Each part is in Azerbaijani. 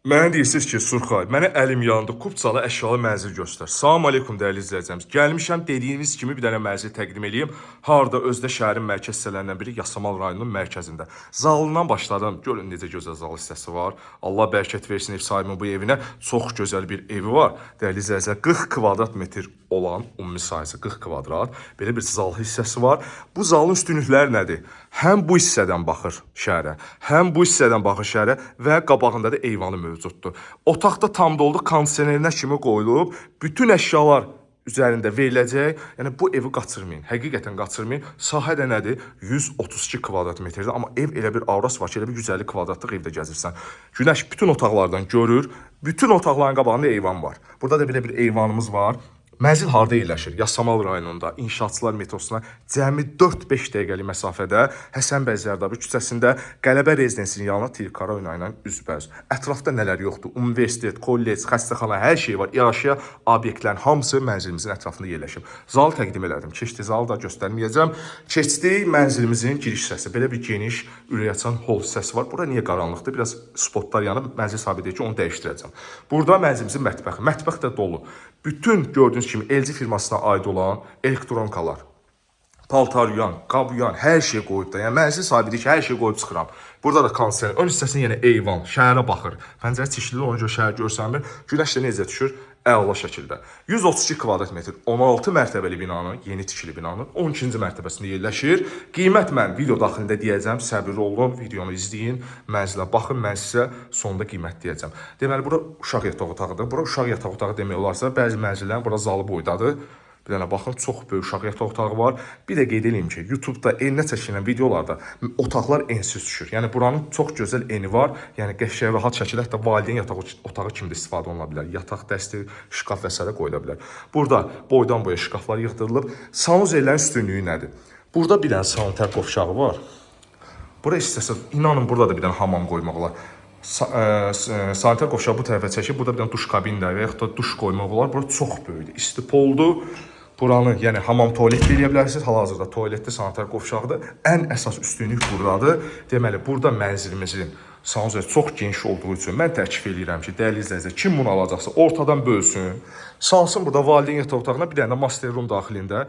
Mənə deyirsiniz ki, Surxay, mənə əlim yandı, Kupçalı əşyalı mənzil göstər. Salam aleykum dəyərli izləyəcəyimiz. Gəlmişəm dediyiniz kimi bir dənə mənzil təqdim edeyim. Harda özdə şəhərin mərkəz hissələrindən biri Yasamal rayonunun mərkəzində. Zalından başladım. Görün necə gözəl zal hissəsi var. Allah bərəkət versin ev sahibinin bu evinə. Çox gözəl bir evi var. Dəyərli izləyicilər, 40 kvadrat metr olan ümumi sayısı 40 kvadrat. Belə bir zal hissəsi var. Bu zalın üstünlükləri nədir? Həm bu hissədən baxır şəhərə, həm bu hissədən baxır şəhərə və qabağında da eyvanı mövcuddur. Otaqda tam doldu, kondisionerinə kimi qoyulub, bütün əşyalar üzərində veriləcək. Yəni bu evi qaçırmayın, həqiqətən qaçırmayın. Sahə də nədir? 132 kvadrat metrdir, amma ev elə bir aurası var ki, elə bir 150 kvadratlıq evdə gəzirsən. Günəş bütün otaqlardan görür, bütün otaqların qabağında eyvan var. Burada da belə bir eyvanımız var. Mənzil harda yerləşir? Yasamal rayonunda, İnşaatçılar metrosuna cəmi 4-5 dəqiqəlik məsafədə Həsən bəy Zərdabi küçəsində Qələbə rezidensinin yanına Tirkara ilə üzbəüz. Ətrafda nələr yoxdur? Universitet, kollec, xəstəxana, hər şey var. İyaşıya obyektlərin hamısı mənzilimizin ətrafında yerləşib. Zal təqdim elədim. Keçdi zalı da göstərməyəcəm. Keçdi mənzilimizin giriş hissəsi. Belə bir geniş, ürək açan hol hissəsi var. Bura niyə qaranlıqdır? Biraz spotlar yanıb, mənzil sahibi deyir ki, onu dəyişdirəcəm. Burada mənzilimizin mətbəxi. Mətbəx də dolu. Bütün gördüyünüz kimi LG firmasına aid olan elektronikalar, paltar yuyan, qab yuyan, hər şey qoyub da. Yəni mənzil sahibi deyir ki, hər şey qoyub çıxıram. Burada da kondisioner, ön hissəsində yenə eyvan, şəhərə baxır. Pəncərə çişlidir, ona görə şəhər görsənmir. Günəş də necə düşür? Əla şəkildə. 132 kvadrat metr, 16 mərtəbəli binanın, yeni tikili binanın 12-ci mərtəbəsində yerləşir. Qiymət mən video daxilində deyəcəm, səbirli olun, videonu izləyin, mənzilə baxın, mən sizə sonunda qiymət deyəcəm. Deməli, bura uşaq yataq otağıdır. Bura uşaq yataq otağı demək olarsa, bəzi mənzillərin bura zalı boydadır. Bir dənə baxın, çox böyük uşaq yataq otağı var. Bir də qeyd edeyim ki, YouTube'da eninə çəkilən videolarda otaqlar ensiz düşür. Yəni buranın çox gözəl eni var. Yəni qəşəng rahat şəkildə hətta valideyn yataq otağı kimi də istifadə oluna bilər. Yataq dəsti, şkaf və s. qoyula bilər. Burada boydan boya şkaflar yığdırılıb. Sanuzellərin üstünlüyü nədir? Burada bir dənə sanitər qovşağı var. Bura istəsə, inanın burada da bir dənə hamam qoymaq olar. Sanitər qovşağı bu tərəfə çəkib, burada bir dənə duş kabinləri və yaxud da duş qoymaq olar. Bura çox böyükdür, istipoldur. Buranı, yəni hamam tualet eləyə bilərsiniz. Hal-hazırda tualetli sanitər qovşaqdır. Ən əsas üstünlük buradadır. Deməli, burada mənzilimizin sanuzel çox geniş olduğu üçün mən təklif edirəm ki, dəyərli izləyicilər, kim bunu alacaqsa ortadan bölsün. Salsın burada valideyn yataq otağına bir dənə master room daxilində.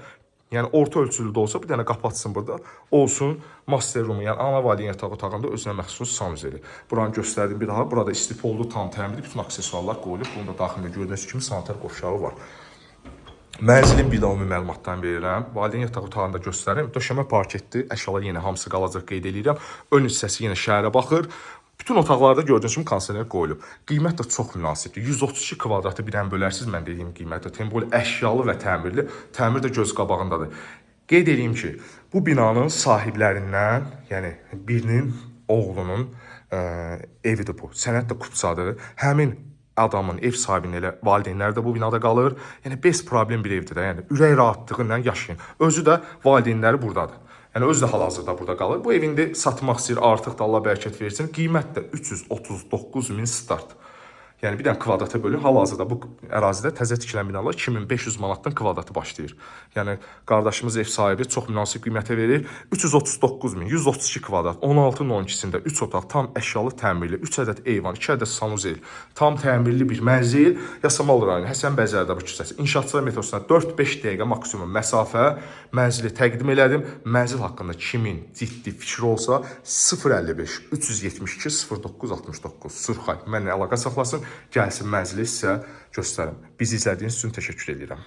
Yəni orta ölçülü də olsa bir dənə qapı açsın burada. Olsun master room, yəni ana valideyn yataq otağında özünə məxsus sanuzeli. Buranı göstərdim bir daha. Burada istipollu, tam təmirli bütün aksesuarlar qoyulub. Bunun da daxilində gördüyünüz kimi sanitər qovşağı var. Mənzilin bir daha ümumi məlumatlarını verirəm. Valideyn yataq otağında göstərim. Döşəmə parketdir. Əşyalar yenə hamısı qalacaq qeyd edirəm. Ön hissəsi yenə şəhərə baxır. Bütün otaqlarda gördüyünüz kimi kondisioner qoyulub. Qiymət də çox münasibdir. 132 kvadratı birdən bölərsiniz, mən dediyim qiymətdə. Tembol əşyalı və təmirli. Təmir də göz qabağındadır. Qeyd edeyim ki, bu binanın sahiblərindən, yəni birinin oğlunun evidir bu. Sənəd də Kupçadır. Həmin adamın, ev sahibinin elə valideynləri də bu binada qalır. Yəni, bez problem bir evdir də. Yəni, ürək rahatlığı ilə yaşayın. Özü də valideynləri buradadır. Yəni, özü də hal-hazırda burada qalır. Bu evində satmaq istəyir, artıq da Allah bərəkət versin. Qiymət də 339 min start. Yəni, bir dənə kvadrata bölün. Hal-hazırda bu ərazidə təzə tikilən binalar 2500 manatdan kvadratı başlayır. Yəni, qardaşımız ev sahibi çox münasib qiymətə verir. 339 min, 132 kvadrat, 16-nın 12-sində 3 otaq, tam əşyalı təmirli, 3 ədəd eyvan, 2 ədəd sanuzel, tam təmirli bir mənzil. Yasamal rayonu, Həsən bəy Zərdabi küçəsi, İnşaatçılar metrosuna 4-5 dəqiqə maksimum məsafə mənzili təqdim elədim. Mənzil haqqında kimin ciddi fikri olsa 055 372 09 69 Surxay mənlə əlaqə saxlasın. Gəlsin mənzili sizə göstərim. Bizi izlədiyiniz üçün təşəkkür edirəm.